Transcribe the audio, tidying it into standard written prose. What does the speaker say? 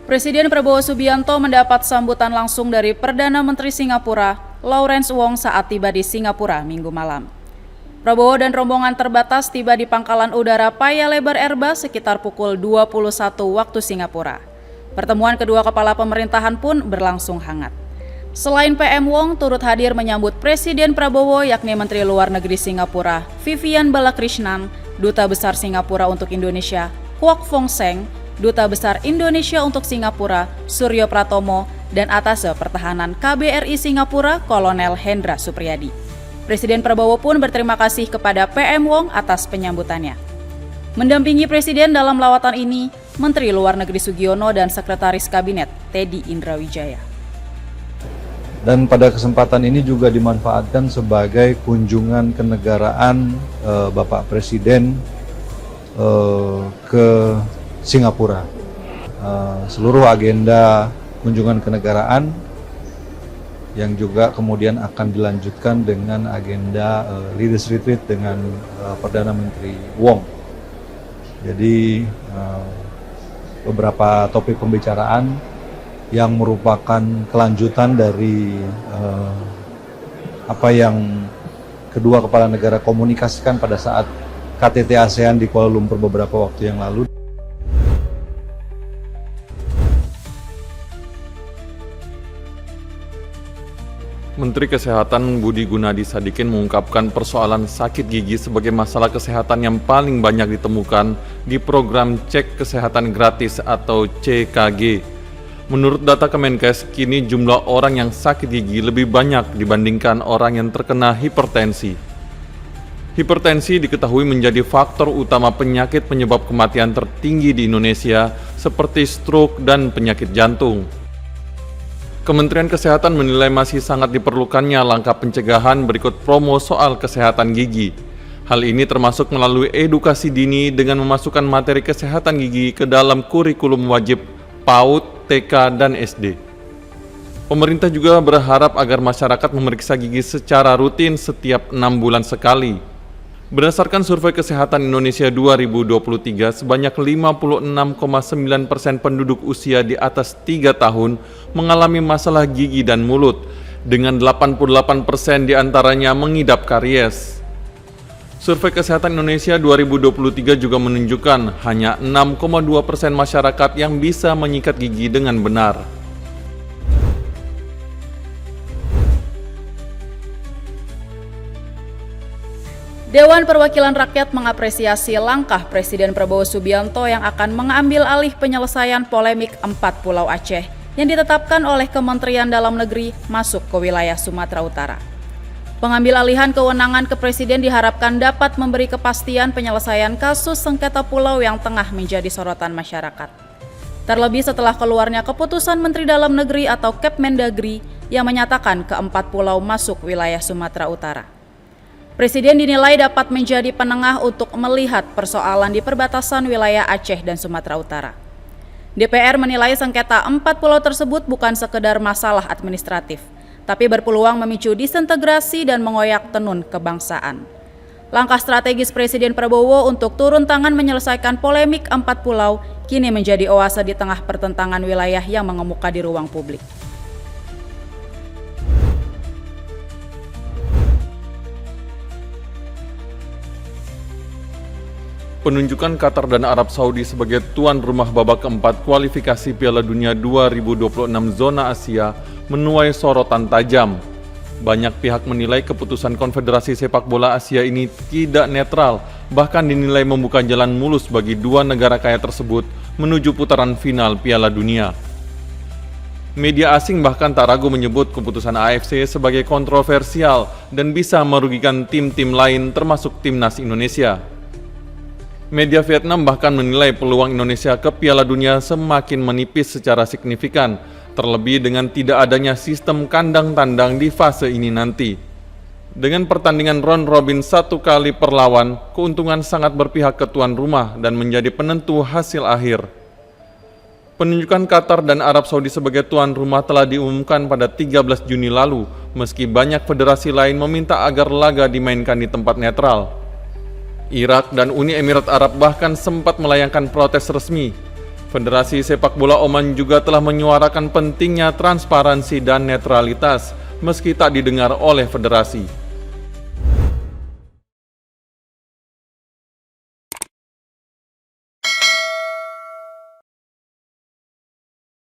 Presiden Prabowo Subianto mendapat sambutan langsung dari Perdana Menteri Singapura, Lawrence Wong saat tiba di Singapura Minggu malam. Prabowo dan rombongan terbatas tiba di Pangkalan Udara Paya Lebar Airbus sekitar pukul 21 waktu Singapura. Pertemuan kedua kepala pemerintahan pun berlangsung hangat. Selain PM Wong, turut hadir menyambut Presiden Prabowo yakni Menteri Luar Negeri Singapura, Vivian Balakrishnan, Duta Besar Singapura untuk Indonesia, Kwok Fong Seng, Duta Besar Indonesia untuk Singapura, Suryo Pratomo, dan Atase Pertahanan KBRI Singapura, Kolonel Hendra Supriyadi. Presiden Prabowo pun berterima kasih kepada PM Wong atas penyambutannya. Mendampingi Presiden dalam lawatan ini, Menteri Luar Negeri Sugiono dan Sekretaris Kabinet Teddy Indrawijaya. Dan pada kesempatan ini juga dimanfaatkan sebagai kunjungan kenegaraan Bapak Presiden ke Singapura. Seluruh agenda kunjungan kenegaraan yang juga kemudian akan dilanjutkan dengan agenda Leaders Retreat dengan Perdana Menteri Wong. Jadi beberapa topik pembicaraan yang merupakan kelanjutan dari apa yang kedua kepala negara komunikasikan pada saat KTT ASEAN di Kuala Lumpur beberapa waktu yang lalu. Menteri Kesehatan Budi Gunadi Sadikin mengungkapkan persoalan sakit gigi sebagai masalah kesehatan yang paling banyak ditemukan di program Cek Kesehatan Gratis atau CKG. Menurut data Kemenkes, kini jumlah orang yang sakit gigi lebih banyak dibandingkan orang yang terkena hipertensi. Hipertensi diketahui menjadi faktor utama penyakit penyebab kematian tertinggi di Indonesia seperti stroke dan penyakit jantung. Kementerian Kesehatan menilai masih sangat diperlukannya langkah pencegahan berikut promo soal kesehatan gigi. Hal ini termasuk melalui edukasi dini dengan memasukkan materi kesehatan gigi ke dalam kurikulum wajib PAUD, TK, dan SD. Pemerintah juga berharap agar masyarakat memeriksa gigi secara rutin setiap 6 bulan sekali. Berdasarkan Survei Kesehatan Indonesia 2023, sebanyak 56,9% penduduk usia di atas 3 tahun mengalami masalah gigi dan mulut, dengan 88% diantaranya mengidap karies. Survei Kesehatan Indonesia 2023 juga menunjukkan hanya 6,2% masyarakat yang bisa menyikat gigi dengan benar. Dewan Perwakilan Rakyat mengapresiasi langkah Presiden Prabowo Subianto yang akan mengambil alih penyelesaian polemik 4 Pulau Aceh yang ditetapkan oleh Kementerian Dalam Negeri masuk ke wilayah Sumatera Utara. Pengambil alihan kewenangan ke Presiden diharapkan dapat memberi kepastian penyelesaian kasus sengketa pulau yang tengah menjadi sorotan masyarakat. Terlebih setelah keluarnya keputusan Menteri Dalam Negeri atau Kepmendagri yang menyatakan ke-4 pulau masuk wilayah Sumatera Utara. Presiden dinilai dapat menjadi penengah untuk melihat persoalan di perbatasan wilayah Aceh dan Sumatera Utara. DPR menilai sengketa 4 pulau tersebut bukan sekedar masalah administratif, tapi berpeluang memicu disintegrasi dan mengoyak tenun kebangsaan. Langkah strategis Presiden Prabowo untuk turun tangan menyelesaikan polemik 4 pulau kini menjadi oase di tengah pertentangan wilayah yang mengemuka di ruang publik. Penunjukan Qatar dan Arab Saudi sebagai tuan rumah babak keempat kualifikasi Piala Dunia 2026 zona Asia menuai sorotan tajam. Banyak pihak menilai keputusan Konfederasi Sepak Bola Asia ini tidak netral, bahkan dinilai membuka jalan mulus bagi dua negara kaya tersebut menuju putaran final Piala Dunia. Media asing bahkan tak ragu menyebut keputusan AFC sebagai kontroversial dan bisa merugikan tim-tim lain termasuk timnas Indonesia. Media Vietnam bahkan menilai peluang Indonesia ke Piala Dunia semakin menipis secara signifikan, terlebih dengan tidak adanya sistem kandang tandang di fase ini nanti. Dengan pertandingan round robin 1 kali per lawan, keuntungan sangat berpihak ke tuan rumah dan menjadi penentu hasil akhir. Penunjukan Qatar dan Arab Saudi sebagai tuan rumah telah diumumkan pada 13 Juni lalu, meski banyak federasi lain meminta agar laga dimainkan di tempat netral. Irak dan Uni Emirat Arab bahkan sempat melayangkan protes resmi. Federasi Sepak Bola Oman juga telah menyuarakan pentingnya transparansi dan netralitas meski tak didengar oleh federasi.